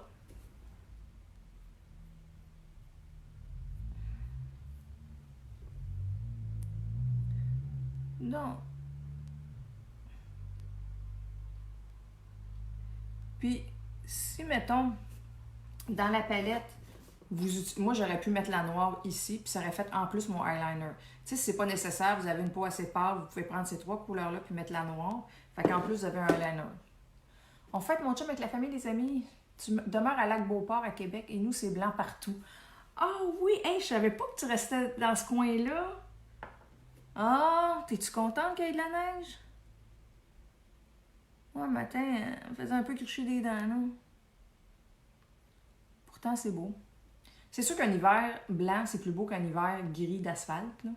Non. Puis, si, mettons, dans la palette, moi, j'aurais pu mettre la noire ici, puis ça aurait fait en plus mon eyeliner. Tu sais, si c'est pas nécessaire, vous avez une peau assez pâle, vous pouvez prendre ces trois couleurs-là puis mettre la noire. Fait qu'en plus, vous avez un eyeliner. On fête mon chum avec la famille, les amis. Tu demeures à Lac-Beauport, à Québec, et nous, c'est blanc partout. Ah oui! Hey, je savais pas que tu restais dans ce coin-là. Ah! T'es-tu contente qu'il y ait de la neige? Ouais, le matin, on faisait un peu crucher des dents, non? Pourtant, c'est beau. C'est sûr qu'un hiver blanc, c'est plus beau qu'un hiver gris d'asphalte, là.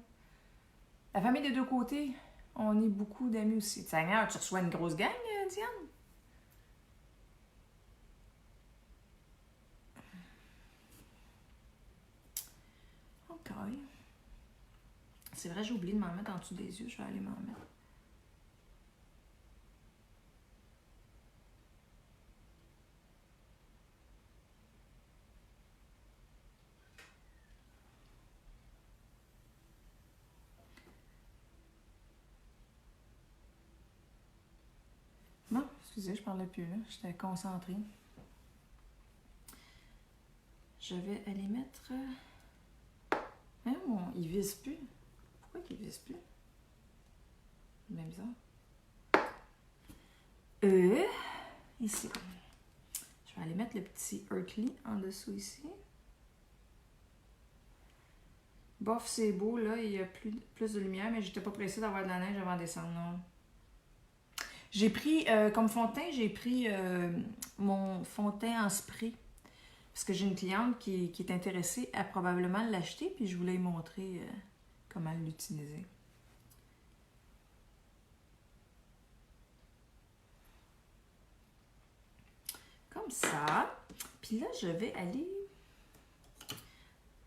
La famille des deux côtés, on est beaucoup d'amis aussi. Seigneur, tu reçois une grosse gang, Diane? OK. C'est vrai, j'ai oublié de m'en mettre en dessous des yeux. Je vais aller m'en mettre. Bon, excusez, je parlais plus là. J'étais concentrée. Je vais aller mettre... Hein, il vise plus. Pourquoi il vise plus? C'est bien bizarre. Ici. Je vais aller mettre le petit Hercley en dessous ici. Bof, c'est beau, là. Il y a plus de lumière, mais j'étais pas pressée d'avoir de la neige avant décembre, non. J'ai pris, comme fond de teint, j'ai pris mon fond de teint en spray. Parce que j'ai une cliente qui est intéressée à probablement l'acheter, puis je voulais lui montrer comment l'utiliser. Comme ça. Puis là, je vais aller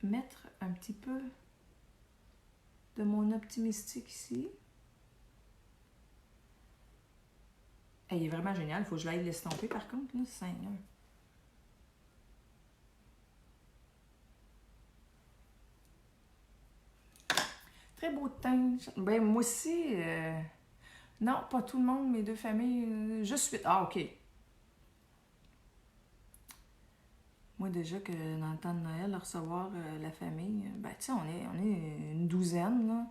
mettre un petit peu de mon optimistique ici. Il est vraiment génial. Il faut que je l'aille l'estomper par contre, là, Seigneur. Très beau teint. Ben, moi aussi, non, pas tout le monde, mes deux familles, juste 8. Ah, OK. Moi, déjà que dans le temps de Noël, recevoir la famille, ben, tu sais, on est une douzaine, là.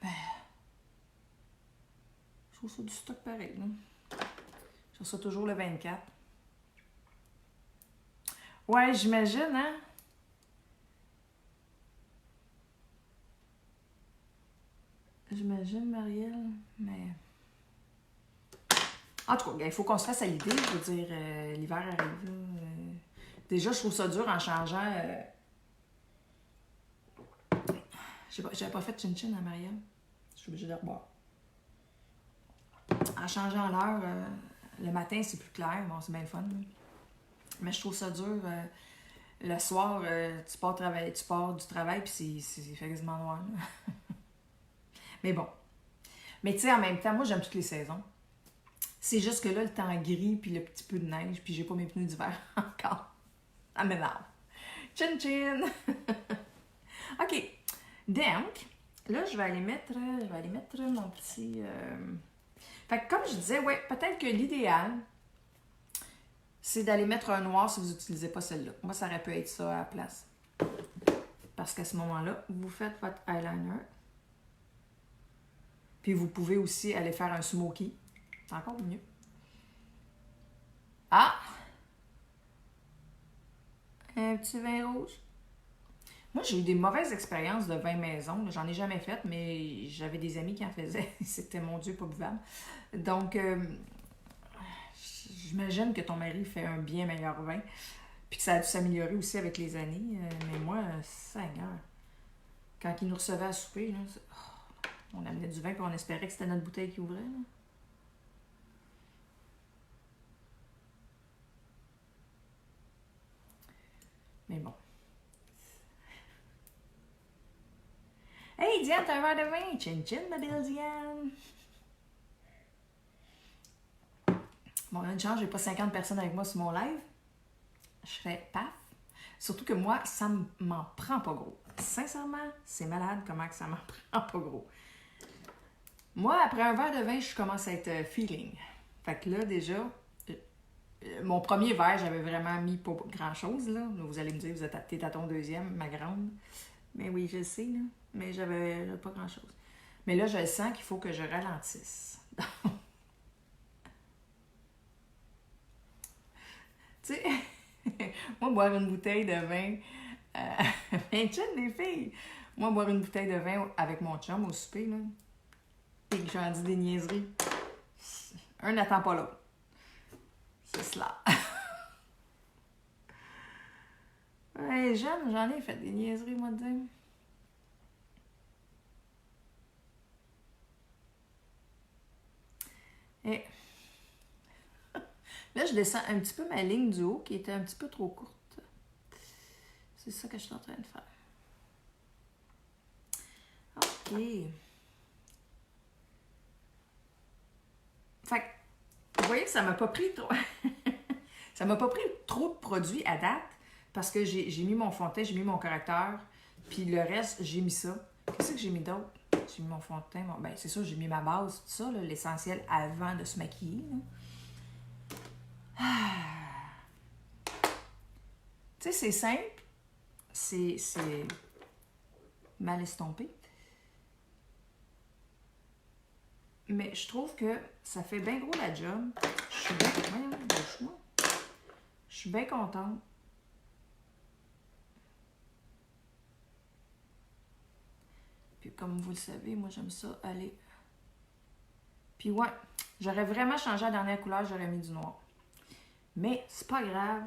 Ben, je trouve ça du stock pareil, là. Je reçois toujours le 24. Ouais, j'imagine, hein? J'imagine, Marielle, mais... En tout cas, il faut qu'on se fasse à l'idée. Je veux dire, l'hiver arrive, là. Déjà, je trouve ça dur en changeant... J'avais pas fait chin-chin à Marielle. Je suis obligée de reboire. En changeant l'heure, le matin, c'est plus clair. Bon, c'est bien le fun. Mais je trouve ça dur. le soir, tu pars du travail, puis c'est fait quasiment noir. Là. Mais bon. Mais tu sais, en même temps, moi, j'aime toutes les saisons. C'est juste que là, le temps gris, puis le petit peu de neige, puis j'ai pas mes pneus d'hiver encore. Ça m'énerve. Chin chin! OK. Donc, là, je vais aller mettre mon petit... Fait que comme je disais, ouais, peut-être que l'idéal, c'est d'aller mettre un noir si vous n'utilisez pas celle-là. Moi, ça aurait pu être ça à la place. Parce qu'à ce moment-là, vous faites votre eyeliner. Puis vous pouvez aussi aller faire un smoky. C'est encore mieux. Ah! Un petit vin rouge. Moi, j'ai eu des mauvaises expériences de vin maison. J'en ai jamais fait, mais j'avais des amis qui en faisaient. C'était, mon Dieu, pas buvable. Donc, j'imagine que ton mari fait un bien meilleur vin. Puis que ça a dû s'améliorer aussi avec les années. Mais moi, Seigneur, quand il nous recevait à souper, là, on amenait du vin et on espérait que c'était notre bouteille qui ouvrait. Là. Mais bon. Hey, Diane, t'as un verre de vin? Chin chin, ma belle Diane. Bon, une chance, j'ai pas 50 personnes avec moi sur mon live. Je serais paf. Surtout que moi, ça m'en prend pas gros. Sincèrement, c'est malade comment que ça m'en prend pas gros. Moi, après un verre de vin, je commence à être feeling. Fait que là, déjà, mon premier verre, j'avais vraiment mis pas grand-chose, là. Vous allez me dire, t'es à ton deuxième, ma grande. Mais oui, je sais, là. Mais j'avais pas grand-chose. Mais là, je sens qu'il faut que je ralentisse. Tu sais, moi, boire une bouteille de vin... ben, chum, les filles! Moi, boire une bouteille de vin avec mon chum au souper, là, et que j'en dis des niaiseries, un n'attend pas l'autre. C'est cela. Ouais, jeune, j'en ai fait des niaiseries, moi, de dire. Et là, je descends un petit peu ma ligne du haut qui était un petit peu trop courte. C'est ça que je suis en train de faire. OK. Fait que, vous voyez que ça m'a pas pris trop... ça m'a pas pris trop de produits à date parce que j'ai mis mon fond de teint, j'ai mis mon correcteur, puis le reste, j'ai mis ça. Qu'est-ce que j'ai mis d'autre? J'ai mis mon fond de teint, ben c'est ça, j'ai mis ma base, tout ça, l'essentiel avant de se maquiller. Tu sais, c'est simple, c'est mal estompé. Mais je trouve que ça fait bien gros la job. Je suis bien contente. Puis comme vous le savez, moi j'aime ça aller. Puis ouais, j'aurais vraiment changé la dernière couleur, j'aurais mis du noir. Mais c'est pas grave.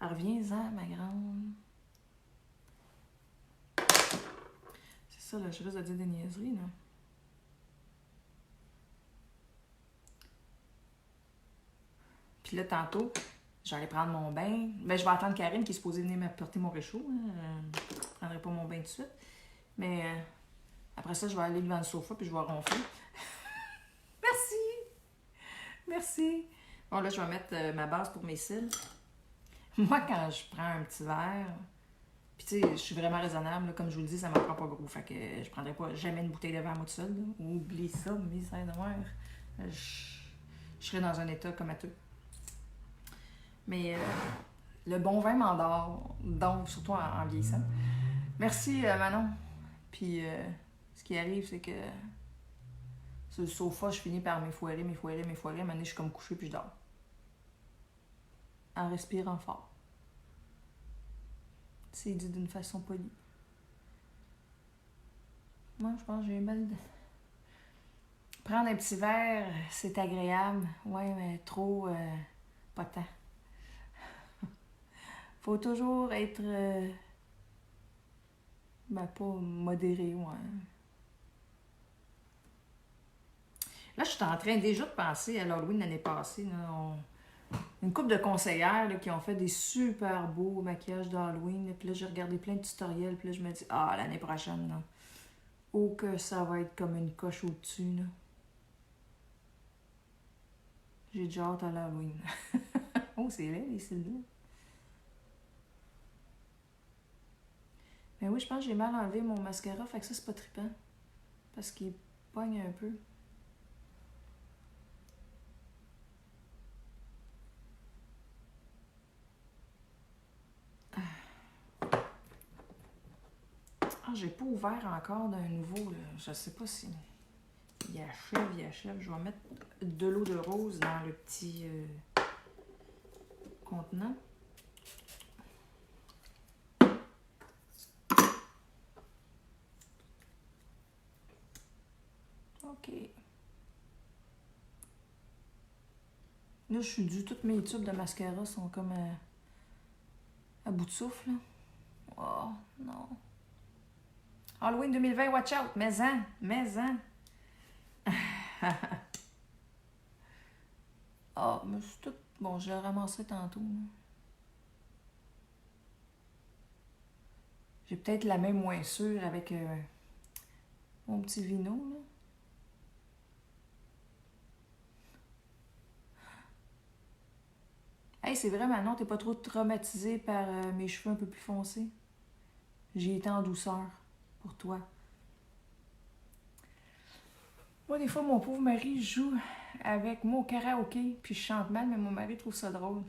Reviens-en, ma grande. C'est ça, là, je risque de dire des niaiseries, là. Puis là, tantôt, j'allais prendre mon bain. Ben, je vais attendre Karine qui est supposée venir m'apporter mon réchaud. Hein. Je ne prendrai pas mon bain tout de suite. Mais après ça, je vais aller devant le sofa puis je vais ronfler. Merci! Merci! Bon, là, je vais mettre ma base pour mes cils. Moi, quand je prends un petit verre, puis tu sais, je suis vraiment raisonnable, là, comme je vous le dis, ça ne m'en prend pas gros. Fait que je prendrai pas jamais une bouteille de verre moi tout seul. Là. Oublie ça, misère de mer. Je serais dans un état comme à tout. Mais le bon vin m'endort, donc surtout en vieillissant. Merci Manon. Puis ce qui arrive, c'est que sur le sofa, je finis par m'effoirer. À un moment donné, je suis comme couchée puis je dors. En respirant fort. C'est dit d'une façon polie. Moi, je pense que j'ai mal de... Prendre un petit verre, c'est agréable. Ouais, mais trop... pas tant. Faut toujours être... ben, pas modéré, ouais. Là, je suis en train déjà de penser à l'Halloween l'année passée. Là, une couple de conseillères là, qui ont fait des super beaux maquillages d'Halloween. Là. Puis là, j'ai regardé plein de tutoriels. Puis là, je me dis, ah, l'année prochaine, là. Oh, que ça va être comme une coche au-dessus, là. J'ai déjà hâte à l'Halloween. Oh, c'est laid, les cils là. Mais oui, je pense que j'ai mal enlevé mon mascara. Fait que ça, c'est pas trippant. Parce qu'il pogne un peu. Ah, j'ai pas ouvert encore d'un nouveau, là. Je sais pas si il achève. Je vais mettre de l'eau de rose dans le petit contenant. OK. Là, je suis due. Toutes mes tubes de mascara sont comme à bout de souffle, là. Oh, non. Halloween 2020, watch out! Mais-en! Ah, mais c'est tout... Bon, je le ramasserai tantôt, là. J'ai peut-être la main moins sûre avec mon petit vino, là. Hey, c'est vrai, Manon, t'es pas trop traumatisée par mes cheveux un peu plus foncés? J'ai été en douceur pour toi. Moi, des fois, mon pauvre mari joue avec moi au karaoké, puis je chante mal, mais mon mari trouve ça drôle.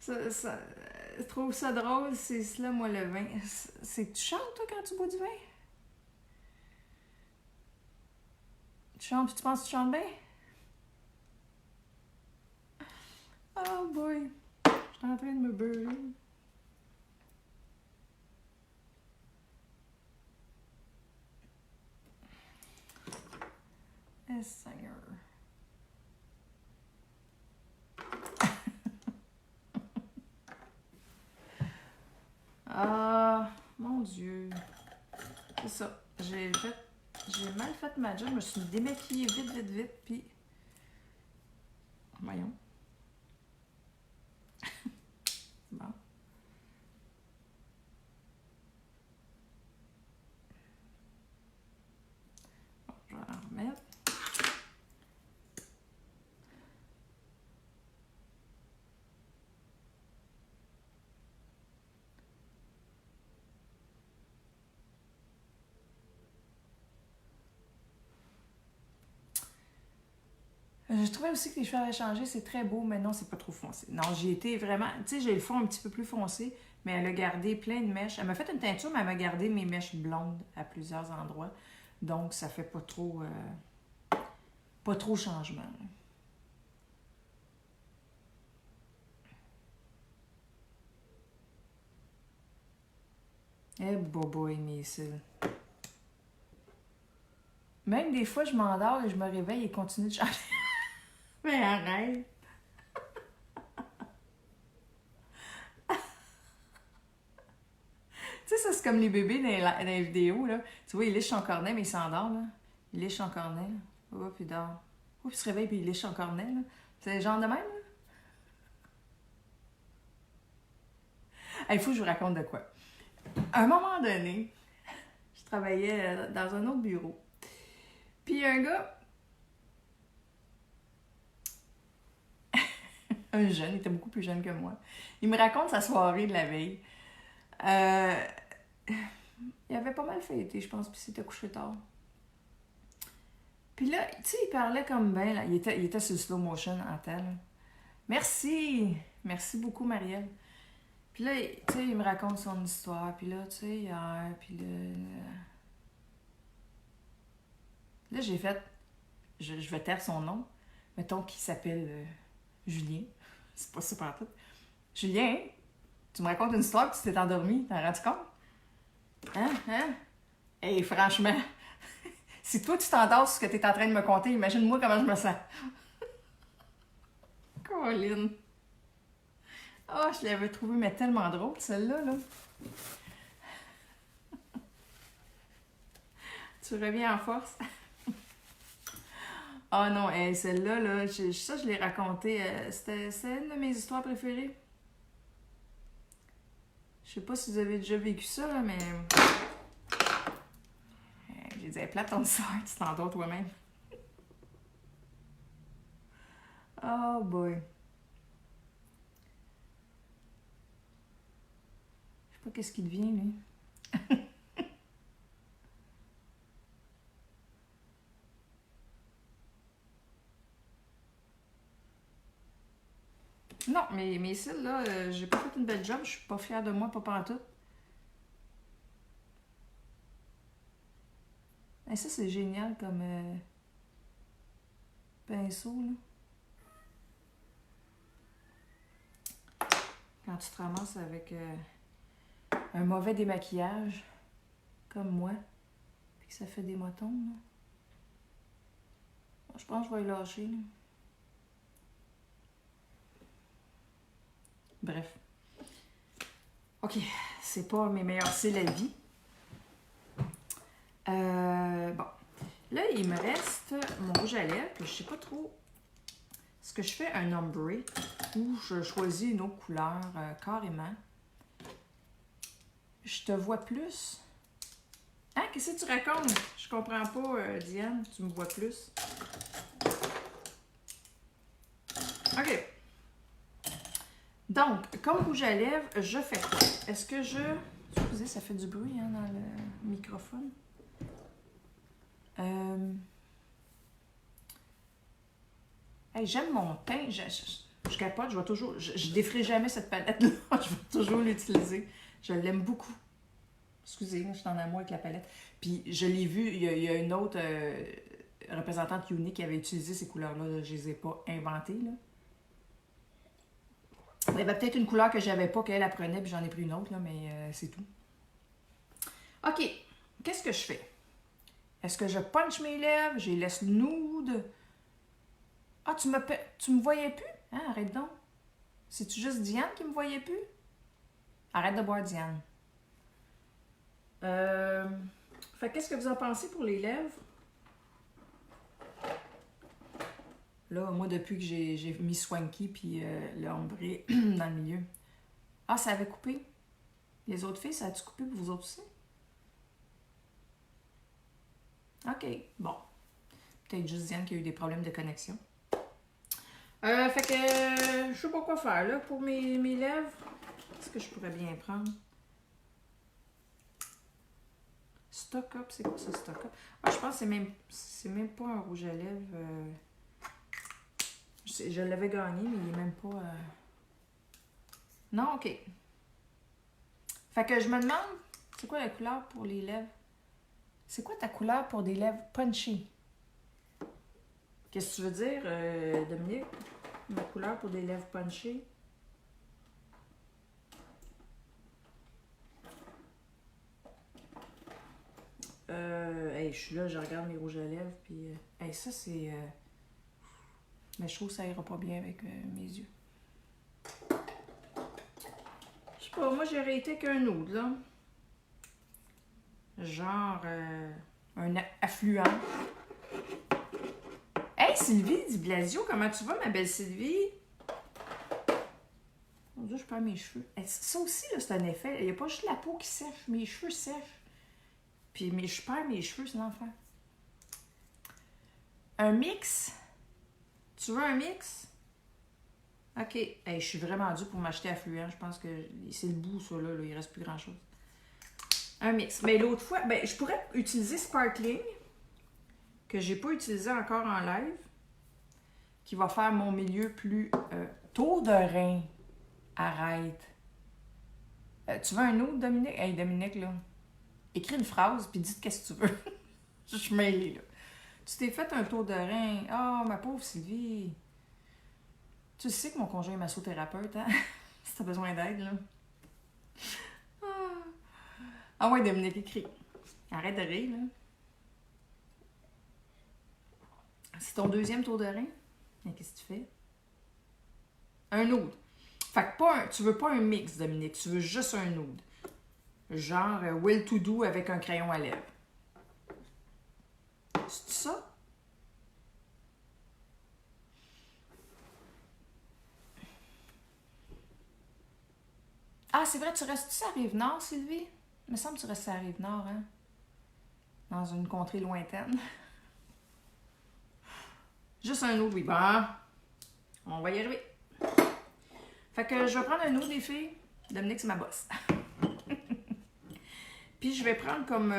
Je trouve ça drôle, c'est cela, moi, le vin. C'est que tu chantes, toi, quand tu bois du vin? Tu chantes, puis tu penses que tu chantes bien? Oh boy! Je suis en train de me beurrer. Eh, Seigneur. Ah, mon Dieu. C'est ça. J'ai mal fait ma job. Je me suis démaquillée vite, puis... Voyons. Bon. Bon, je vais en remettre. Je trouvais aussi que les cheveux avaient changé, c'est très beau, mais non, c'est pas trop foncé. Non, j'ai été vraiment... Tu sais, j'ai le fond un petit peu plus foncé, mais elle a gardé plein de mèches. Elle m'a fait une teinture, mais elle m'a gardé mes mèches blondes à plusieurs endroits. Donc, ça fait pas trop... pas trop changement. Eh, boboy, mes cils. Même des fois, je m'endors et je me réveille et continue de chanter. Mais arrête! Tu sais, ça, c'est comme les bébés dans les vidéos, là. Tu vois, il liche son cornet, mais il s'endort, là. Il liche son cornet, là. Oh, puis il dort. Oh, puis il se réveille, puis il liche son cornet, là. C'est le genre de même, là. Il faut que je vous raconte de quoi. À un moment donné, je travaillais dans un autre bureau. Puis un gars, un jeune, il était beaucoup plus jeune que moi, il me raconte sa soirée de la veille. Il avait pas mal fêté, je pense, puis il s'était couché tard. Puis là, tu sais, il parlait comme ben, là. Il était sur le slow motion en tel. Merci! Merci beaucoup, Marielle. Puis là, tu sais, il me raconte son histoire. Puis là, tu sais, hier, puis là, j'ai fait... Je vais taire son nom. Mettons qu'il s'appelle Julien. C'est pas super tout. Julien, tu me racontes une histoire que tu t'es endormi. T'en rendu compte? Hein? Hey, franchement, si toi, tu t'endors sur ce que t'es en train de me conter, imagine-moi comment je me sens. Colin. Oh, je l'avais trouvé mais tellement drôle, celle-là, là. Tu reviens en force. Ah non, celle-là, là, ça, je l'ai racontée. C'était une de mes histoires préférées. Je sais pas si vous avez déjà vécu ça, là, mais... J'ai dit, plate ton sort, tu t'endors toi-même. Oh boy. Je sais pas qu'est-ce qui devient, lui. Non, mais mes cils, là, j'ai pas fait une belle job. Je suis pas fière de moi, pas pantoute. Et ça, c'est génial comme pinceau, là. Quand tu te ramasses avec un mauvais démaquillage, comme moi, puis que ça fait des motons, là. Je pense que je vais les lâcher, là. Bref. OK, c'est pas mes meilleurs cils à vie. Bon. Là, il me reste mon rouge à lèvres, que je sais pas trop. Est-ce que je fais un ombre ou je choisis une autre couleur carrément? Je te vois plus. Hein? Qu'est-ce que tu racontes? Je comprends pas, Diane. Tu me vois plus. OK. Donc, comme rouge à lèvres, je fais quoi? Est-ce que je... Excusez, ça fait du bruit hein, dans le microphone. Hey, j'aime mon teint. Je capote, je vais toujours... Je défrais jamais cette palette-là. Je vais toujours l'utiliser. Je l'aime beaucoup. Excusez, je suis en amour avec la palette. Puis, je l'ai vu, il y a une autre représentante unique qui avait utilisé ces couleurs-là. Je les ai pas inventées, là. Il y avait peut-être une couleur que j'avais pas, qu'elle apprenait, puis j'en ai pris une autre, là, mais c'est tout. OK. Qu'est-ce que je fais? Est-ce que je punch mes lèvres? Je les laisse nude? Ah, tu me voyais plus? Hein, arrête donc. C'est-tu juste Diane qui me voyait plus? Arrête de boire, Diane. Fait qu'est-ce que vous en pensez pour les lèvres? Là, moi, depuis que j'ai mis Swanky puis le ombre dans le milieu. Ah, ça avait coupé? Les autres filles, ça a-tu coupé pour vous autres aussi? OK, bon. Peut-être juste Diane qui a eu des problèmes de connexion. Fait que je sais pas quoi faire là pour mes lèvres. Qu'est-ce que je pourrais bien prendre? Stock Up, c'est quoi ça, Stock Up? Ah, je pense que c'est même pas un rouge à lèvres. Je l'avais gagné, mais il est même pas... Non, OK. Fait que je me demande, c'est quoi la couleur pour les lèvres? C'est quoi ta couleur pour des lèvres punchy? Qu'est-ce que tu veux dire, Dominique? Ma couleur pour des lèvres punchy? Hey, je suis là, je regarde mes rouges à lèvres, puis... hey, ça, c'est... Mais je trouve que ça ira pas bien avec mes yeux. Je sais pas, moi, j'aurais été qu'un nude, là. Genre... un affluent. Hey, Sylvie Di Blasio, comment tu vas, ma belle Sylvie? Mon Dieu, je perds mes cheveux. Ça aussi, là, c'est un effet. Il n'y a pas juste la peau qui sèche. Mes cheveux sèchent. Puis je perds mes cheveux, c'est l'enfer. Un mix? Tu veux un mix? OK. Hey, je suis vraiment due pour m'acheter affluent. Je pense que c'est le bout, ça, là. Il reste plus grand-chose. Un mix. Mais l'autre fois, ben, je pourrais utiliser Sparkling, que j'ai pas utilisé encore en live, qui va faire mon milieu plus tour de rein. Arrête. Tu veux un autre, Dominique? Hey, Dominique, là. Écris une phrase, puis dis qu'est-ce que tu veux. Je suis mêlée, là. Tu t'es fait un tour de rein. Oh, ma pauvre Sylvie. Tu sais que mon conjoint est massothérapeute, hein? Si t'as besoin d'aide, là. Ah ouais, Dominique, écris. Arrête de rire, là. C'est ton deuxième tour de rein. Mais qu'est-ce que tu fais? Un nude. Fait que tu veux pas un mix, Dominique. Tu veux juste un nude. Genre Will to Do avec un crayon à lèvres. C'est ça? Ah, c'est vrai, tu restes-tu à Rive-Nord, Sylvie? Il me semble que tu restes à Rive-Nord, hein? Dans une contrée lointaine. Juste un autre, oui. Bon, on va y arriver. Fait que je vais prendre un autre des filles. Dominique, c'est ma boss. Puis je vais prendre comme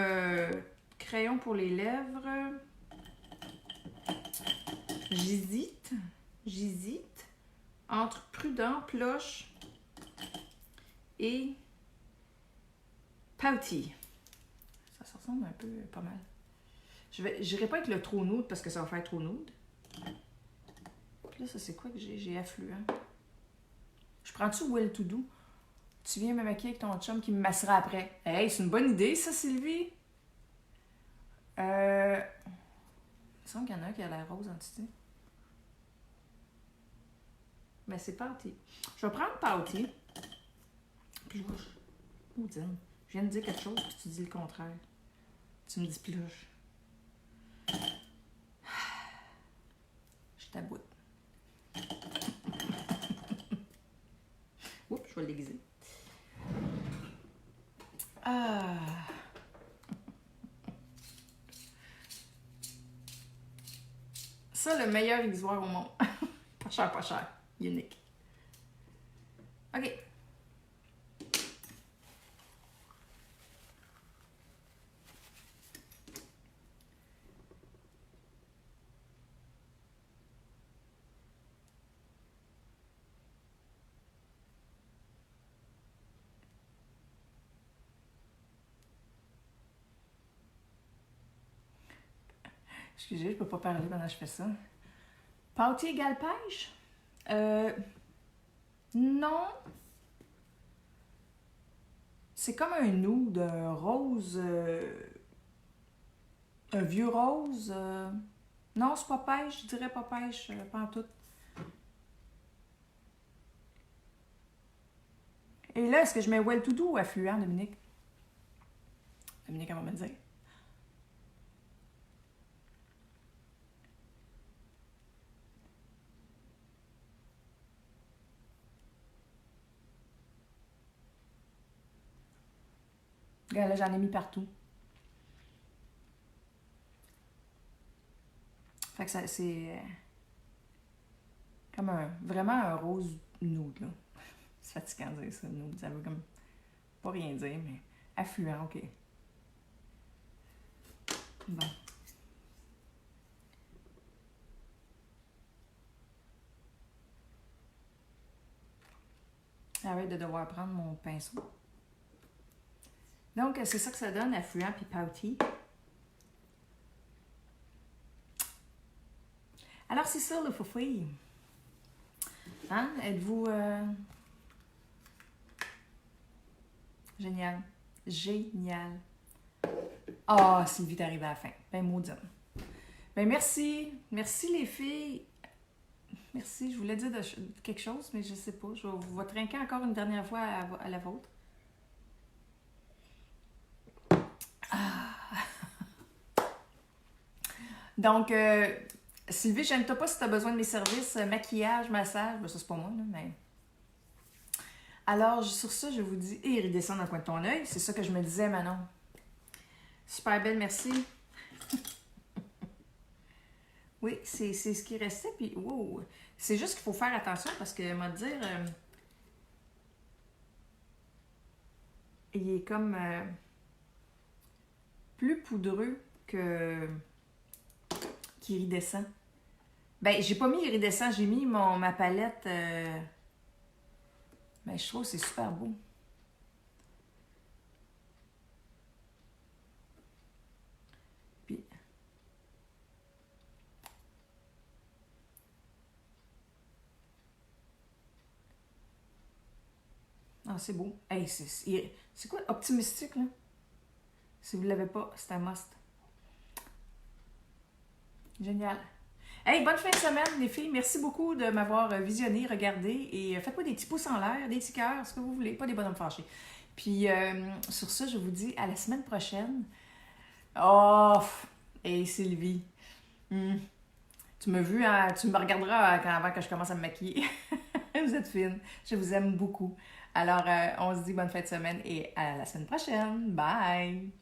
crayon pour les lèvres. J'hésite entre prudent, ploche et pouty. Ça ressemble un peu pas mal. J'irai pas avec le trop nude parce que ça va faire trop nude. Puis là, ça c'est quoi que j'ai affluent? Je prends-tu Will To Do? Tu viens me maquiller avec ton chum qui me massera après. Hey, c'est une bonne idée ça, Sylvie? Il me semble qu'il y en a un qui a l'air rose en dessous. Mais c'est Pouty. Je vais prendre Pouty. Pluche. Oudine. Je viens de dire quelque chose puis tu dis le contraire. Tu me dis pluche. Je t'aboute. Oups, je vais l'aiguiser. Ah. Ça, le meilleur aiguisoir au monde. Pas cher, pas cher. Unique. OK. Excusez, je peux pas parler pendant que je fais ça. Pouty égale pêche? Non. C'est comme un nude, un rose. Un vieux rose. Non, c'est pas pêche, je dirais pas pêche, pas en tout. Et là, est-ce que je mets Well To Do ou affluent, Dominique? Dominique, elle va me dire. Regarde, là, j'en ai mis partout. Fait que ça, c'est comme vraiment un rose nude, là. C'est fatigant de dire ça, nude. Ça veut comme pas rien dire, mais affluent, OK. Bon. Arrête de devoir prendre mon pinceau. Donc, c'est ça que ça donne, affluent puis pouty. Alors, c'est ça, le foufouille. Hein? Êtes-vous... Génial. Génial. Ah, Sylvie, t'es arrivée à la fin. Ben, maudine. Ben, merci. Merci, les filles. Merci. Je voulais dire quelque chose, mais je sais pas. Je vais trinquer encore une dernière fois à la vôtre. Ah. Donc, Sylvie, j'aime-toi pas si tu as besoin de mes services, maquillage, massage. Ben, ça, c'est pas moi, là, mais... Alors, sur ça, je vous dis iridescent dans le coin de ton œil. C'est ça que je me disais, Manon. Super belle, merci. Oui, c'est ce qui restait. Puis, wow. C'est juste qu'il faut faire attention parce que, moi, dire, il est comme plus poudreux qu'iridescent. Ben, j'ai pas mis iridescent, j'ai mis ma palette. Ben, je trouve que c'est super beau. Puis. Ah, c'est beau. Hey, c'est quoi? Optimistique, là? Si vous ne l'avez pas, c'est un must. Génial. Hey, bonne fin de semaine, les filles. Merci beaucoup de m'avoir visionné, regardé. Et faites-moi des petits pouces en l'air, des petits cœurs, ce que vous voulez, pas des bonhommes fâchés. Puis, sur ça, je vous dis à la semaine prochaine. Oh! Hey, Sylvie. Tu m'as vu, hein? Tu me regarderas avant que je commence à me maquiller. Vous êtes fine. Je vous aime beaucoup. Alors, on se dit bonne fin de semaine et à la semaine prochaine. Bye!